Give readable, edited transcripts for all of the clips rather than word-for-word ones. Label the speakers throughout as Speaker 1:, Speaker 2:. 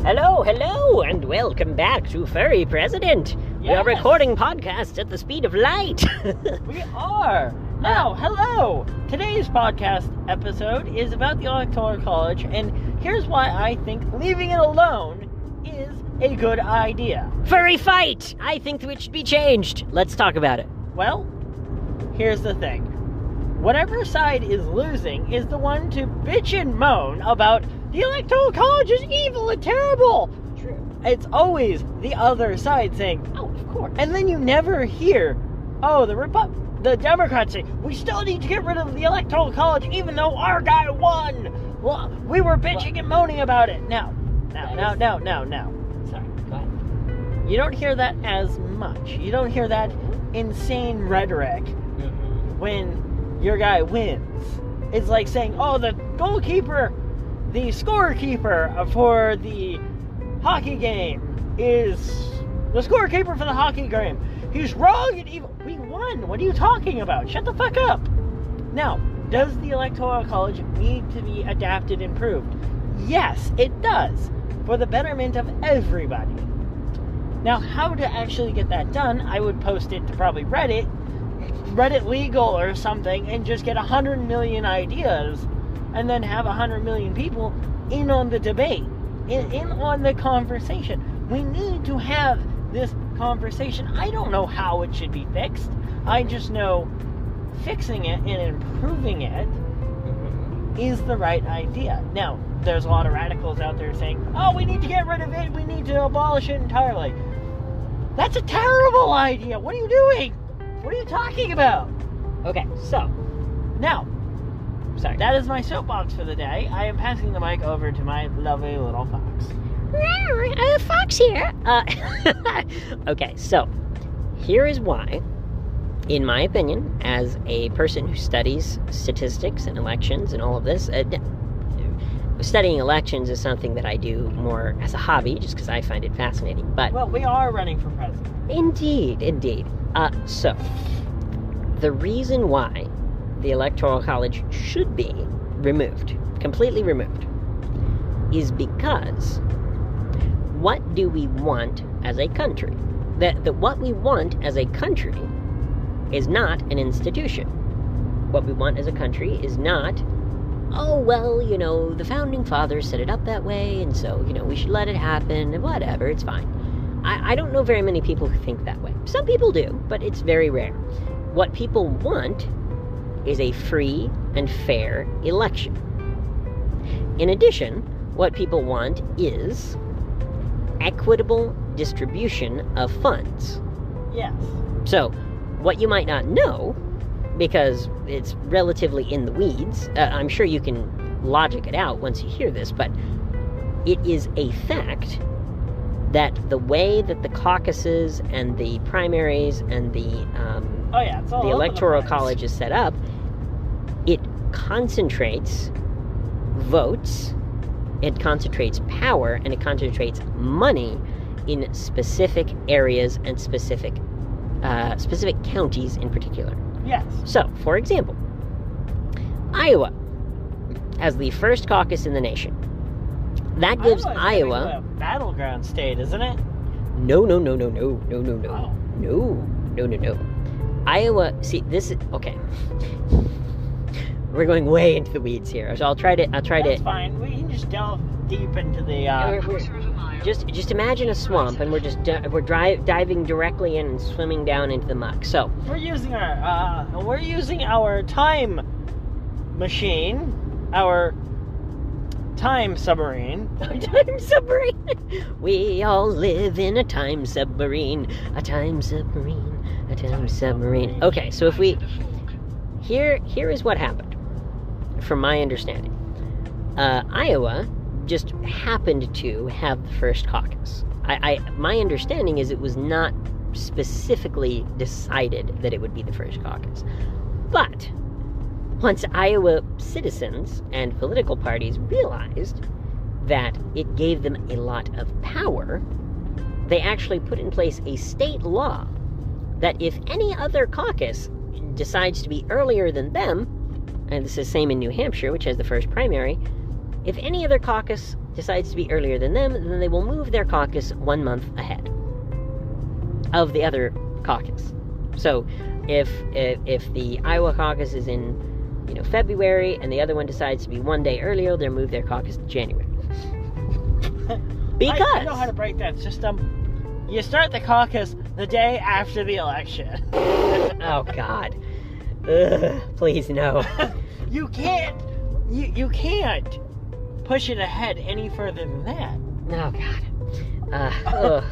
Speaker 1: Hello, and welcome back to Furry President. Yes. We are recording podcasts at the speed of light.
Speaker 2: We are. Now, hello. Today's podcast episode is about the Electoral College, and here's why I think leaving it alone is a good idea.
Speaker 1: Furry fight! I think that it should be changed. Let's talk about it.
Speaker 2: Well, here's the thing. Whatever side is losing is the one to bitch and moan about the Electoral College is evil and terrible.
Speaker 1: True.
Speaker 2: It's always the other side saying,
Speaker 1: oh, of course.
Speaker 2: And then you never hear, oh, the Democrats say, we still need to get rid of the Electoral College even though our guy won. Well, we were bitching and moaning about it. Now.
Speaker 1: Sorry, go ahead.
Speaker 2: You don't hear that as much. You don't hear that insane rhetoric when your guy wins. It's like saying, oh, the scorekeeper for the hockey game is the scorekeeper for the hockey game. He's wrong and evil. We won. What are you talking about? Shut the fuck up. Now, does the Electoral College need to be adapted and improved? Yes, it does. For the betterment of everybody. Now, how to actually get that done, I would post it to probably Reddit Legal or something, and just get 100 million ideas, and then have 100 million people in on the debate, in on the conversation. We need to have this conversation. I don't know how it should be fixed. I just know fixing it and improving it is the right idea. Now, there's a lot of radicals out there saying, oh, we need to get rid of it, we need to abolish it entirely. That's a terrible idea. What are you doing? What are you talking about?
Speaker 1: Okay, so,
Speaker 2: now, that is my soapbox for the day. I am passing the mic over to my lovely little fox.
Speaker 1: Fox here. Okay, so, here is why, in my opinion, as a person who studies statistics and elections and all of this, studying elections is something that I do more as a hobby, just because I find it fascinating. But
Speaker 2: well, we are running for president.
Speaker 1: Indeed. So, the reason why the Electoral College should be removed, completely removed, is because what do we want as a country? That what we want as a country is not an institution. What we want as a country is not, oh, well, the founding fathers set it up that way, and so, we should let it happen, and whatever, it's fine. I don't know very many people who think that way. Some people do, but it's very rare. What people want is a free and fair election. In addition, what people want is equitable distribution of funds.
Speaker 2: Yes.
Speaker 1: So, what you might not know, because it's relatively in the weeds, I'm sure you can logic it out once you hear this, but it is a fact that the way that the caucuses and the primaries and the Electoral College is set up, it concentrates votes, it concentrates power, and it concentrates money in specific areas and specific counties in particular.
Speaker 2: Yes.
Speaker 1: So, for example, Iowa has the first caucus in the nation. That gives Iowa
Speaker 2: a battleground state, isn't it?
Speaker 1: No.
Speaker 2: Oh.
Speaker 1: No. Iowa, see, this is, okay. We're going way into the weeds here, so I'll try to...
Speaker 2: That's fine. We can just delve deep into the...
Speaker 1: Just imagine a swamp, and we're diving directly in and swimming down into the muck. So
Speaker 2: we're using our time machine, our time submarine.
Speaker 1: Time submarine. We all live in a time submarine. A time submarine. A time submarine. Okay, so if we here is what happened, from my understanding. Iowa just happened to have the first caucus. My understanding is it was not specifically decided that it would be the first caucus. But once Iowa citizens and political parties realized that it gave them a lot of power, they actually put in place a state law that if any other caucus decides to be earlier than them, and this is the same in New Hampshire, which has the first primary, if any other caucus decides to be earlier than them, then they will move their caucus 1 month ahead of the other caucus. So if the Iowa caucus is in, February, and the other one decides to be 1 day earlier, they'll move their caucus to January. Because
Speaker 2: I know how to break that system. You start the caucus the day after the election.
Speaker 1: Oh God. Ugh, please no.
Speaker 2: You can't push it ahead any further than that.
Speaker 1: Oh God.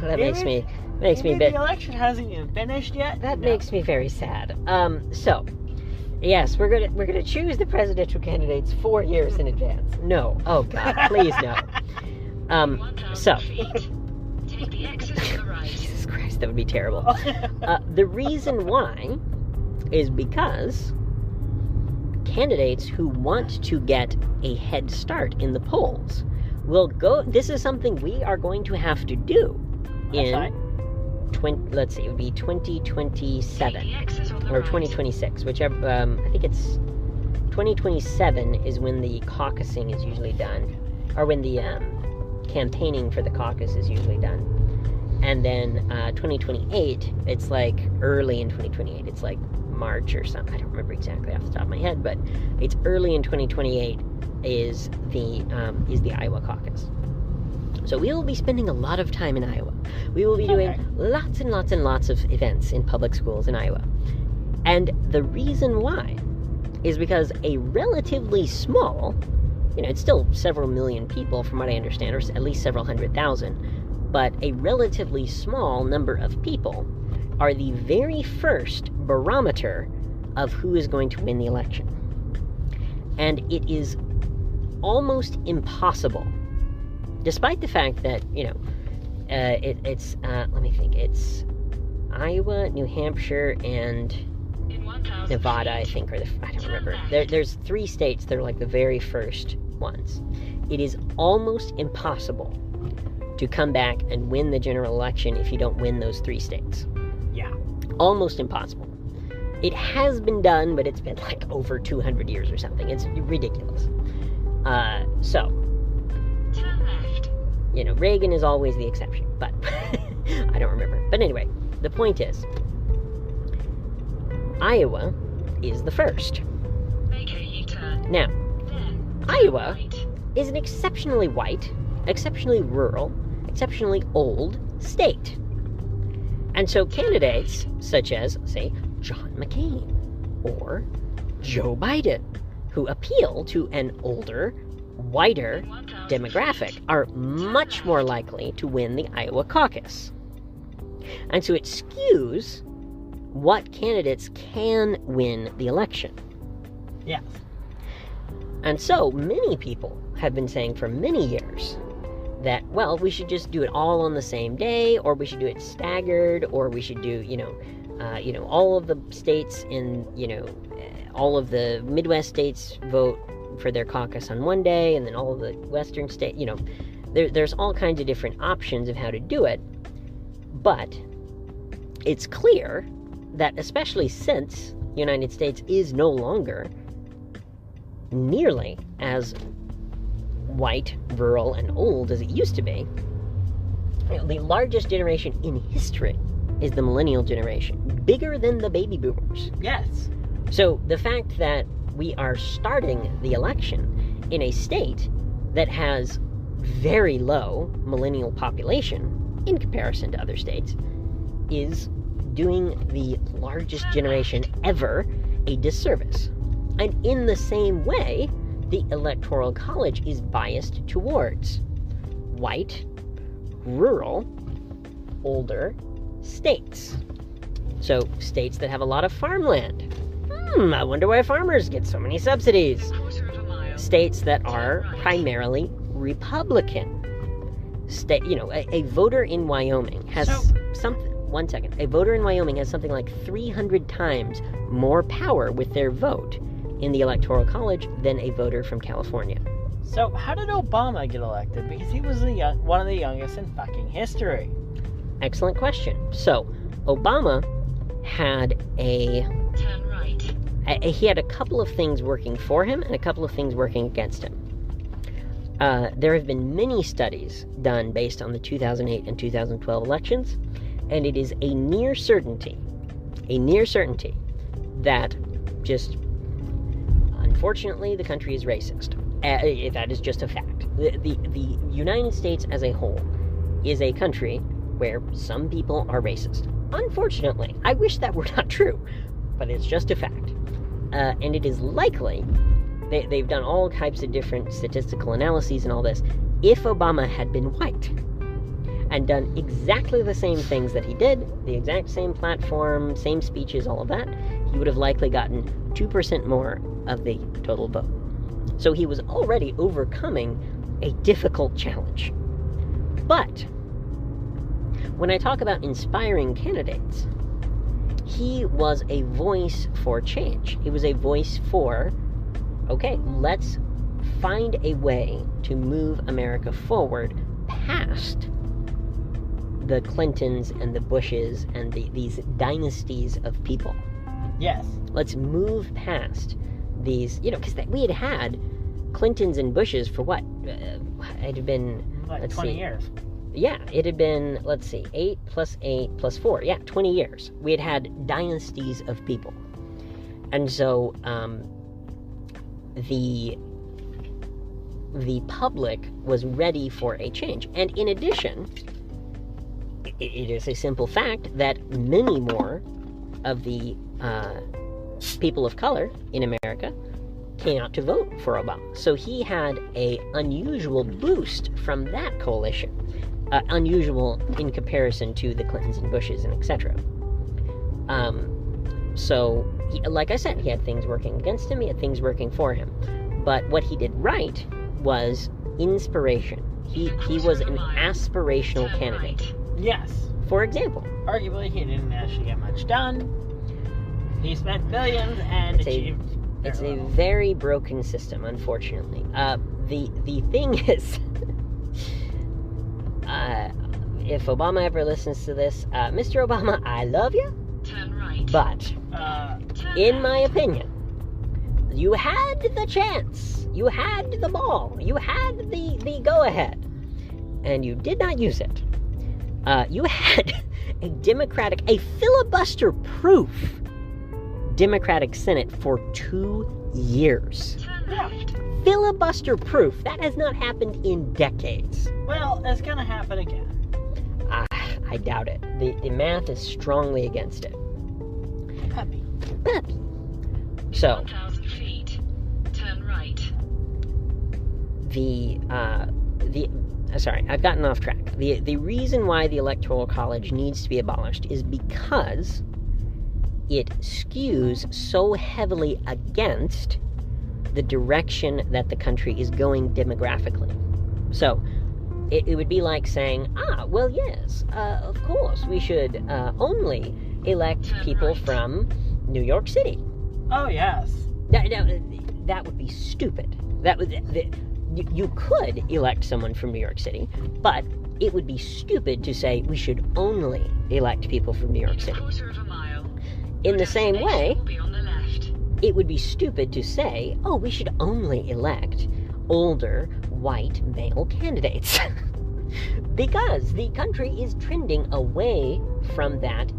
Speaker 1: That makes me a bit.
Speaker 2: The election hasn't even finished yet.
Speaker 1: That makes me very sad. So, yes, we're gonna choose the presidential candidates 4 years in advance. No. Oh God, please no. So.
Speaker 3: Take the exit to the right.
Speaker 1: Jesus Christ, that would be terrible. The reason why is because candidates who want to get a head start in the polls will go. This is something we are going to have to do in. Let's see, it would be 2027 or 2026, whichever. I think it's 2027 is when the caucusing is usually done, or when the campaigning for the caucus is usually done. And then 2028, it's like early in 2028. It's like March or something. I don't remember exactly off the top of my head, but it's early in 2028 is the Iowa caucus. So we will be spending a lot of time in Iowa. We will be doing lots and lots and lots of events in public schools in Iowa. And the reason why is because a relatively small, it's still several million people from what I understand, or at least several 100,000, but a relatively small number of people are the very first barometer of who is going to win the election. And it is almost impossible, despite the fact that, it's let me think, it's Iowa, New Hampshire, and Nevada, I think, I don't remember. There's 3 states that are like the very first ones. It is almost impossible to come back and win the general election if you don't win those 3 states.
Speaker 2: Yeah.
Speaker 1: Almost impossible. It has been done, but it's been like over 200 years or something. It's ridiculous. So,
Speaker 3: turn left.
Speaker 1: Reagan is always the exception, but I don't remember. But anyway, the point is, Iowa is the first.
Speaker 3: Make a U-turn.
Speaker 1: Now,
Speaker 3: Then,
Speaker 1: Iowa
Speaker 3: right.
Speaker 1: is an exceptionally white, exceptionally rural, exceptionally old state. And so candidates such as, say, John McCain or Joe Biden, who appeal to an older, whiter demographic, are much more likely to win the Iowa caucus. And so it skews what candidates can win the election.
Speaker 2: Yes.
Speaker 1: And so many people have been saying for many years that, well, we should just do it all on the same day, or we should do it staggered, or we should do, all of the states in, all of the Midwest states vote for their caucus on one day, and then all of the Western states, there's all kinds of different options of how to do it. But it's clear that, especially since the United States is no longer nearly as white, rural, and old as it used to be, the largest generation in history is the millennial generation, bigger than the baby boomers.
Speaker 2: Yes.
Speaker 1: So the fact that we are starting the election in a state that has very low millennial population in comparison to other states is doing the largest generation ever a disservice. And in the same way, the Electoral College is biased towards white, rural, older states. So, states that have a lot of farmland. I wonder why farmers get so many subsidies.
Speaker 3: Quarter of a mile.
Speaker 1: States that are primarily Republican. A voter in Wyoming has One second. A voter in Wyoming has something like 300 times more power with their vote in the Electoral College than a voter from California.
Speaker 2: So, how did Obama get elected? Because he was one of the youngest in fucking history.
Speaker 1: Excellent question. So, Obama had
Speaker 3: Turn right.
Speaker 1: he had a couple of things working for him and a couple of things working against him. There have been many studies done based on the 2008 and 2012 elections, and it is a near certainty that just, unfortunately, the country is racist. That is just a fact. The United States as a whole is a country where some people are racist. Unfortunately, I wish that were not true, but it's just a fact. And it is likely, they've done all types of different statistical analyses and all this. If Obama had been white and done exactly the same things that he did, the exact same platform, same speeches, all of that, he would have likely gotten 2% more of the total vote. So he was already overcoming a difficult challenge. But when I talk about inspiring candidates, he was a voice for change. He was a voice for, okay, let's find a way to move America forward past the Clintons and the Bushes and these dynasties of people.
Speaker 2: Yes.
Speaker 1: Let's move past these, because we had Clintons and Bushes for what? It had been,
Speaker 2: Like
Speaker 1: let's
Speaker 2: 20
Speaker 1: see.
Speaker 2: years.
Speaker 1: Yeah, it had been, 8 plus 8 plus 4. Yeah, 20 years. We had dynasties of people. And so, the public was ready for a change. And in addition, it is a simple fact that many more of the people of color in America came out to vote for Obama. So he had an unusual boost from that coalition. Unusual in comparison to the Clintons and Bushes and etc. So, like I said, he had things working against him, he had things working for him. But what he did right was inspiration. He was an aspirational candidate.
Speaker 2: Yes.
Speaker 1: For example,
Speaker 2: Arguably, he didn't actually get much done. He spent billions and achieved
Speaker 1: it's
Speaker 2: very
Speaker 1: a
Speaker 2: little.
Speaker 1: very broken system, unfortunately. The thing is, if Obama ever listens to this, Mr. Obama, I love you,
Speaker 3: Turn right.
Speaker 1: but
Speaker 3: Turn
Speaker 1: in my
Speaker 3: left.
Speaker 1: opinion, you had the chance, you had the ball, you had the go-ahead, and you did not use it. You had a filibuster-proof Democratic Senate for 2 years.
Speaker 3: Turn left.
Speaker 1: Filibuster-proof. That has not happened in decades.
Speaker 2: Well, it's gonna happen again.
Speaker 1: I doubt it. The math is strongly against it.
Speaker 2: Puppy.
Speaker 1: But, so,
Speaker 3: 1,000 feet. Turn right.
Speaker 1: sorry, I've gotten off track. The reason why the Electoral College needs to be abolished is because it skews so heavily against the direction that the country is going demographically. So, it would be like saying, well, yes, of course, we should only elect people from New York City.
Speaker 2: Oh, yes.
Speaker 1: That would be stupid. You could elect someone from New York City, but it would be stupid to say we should only elect people from New York
Speaker 3: In a
Speaker 1: City.
Speaker 3: quarter of a mile.
Speaker 1: In the same way,
Speaker 3: Will be on the left.
Speaker 1: it would be stupid to say, we should only elect older, white, male candidates. Because the country is trending away from that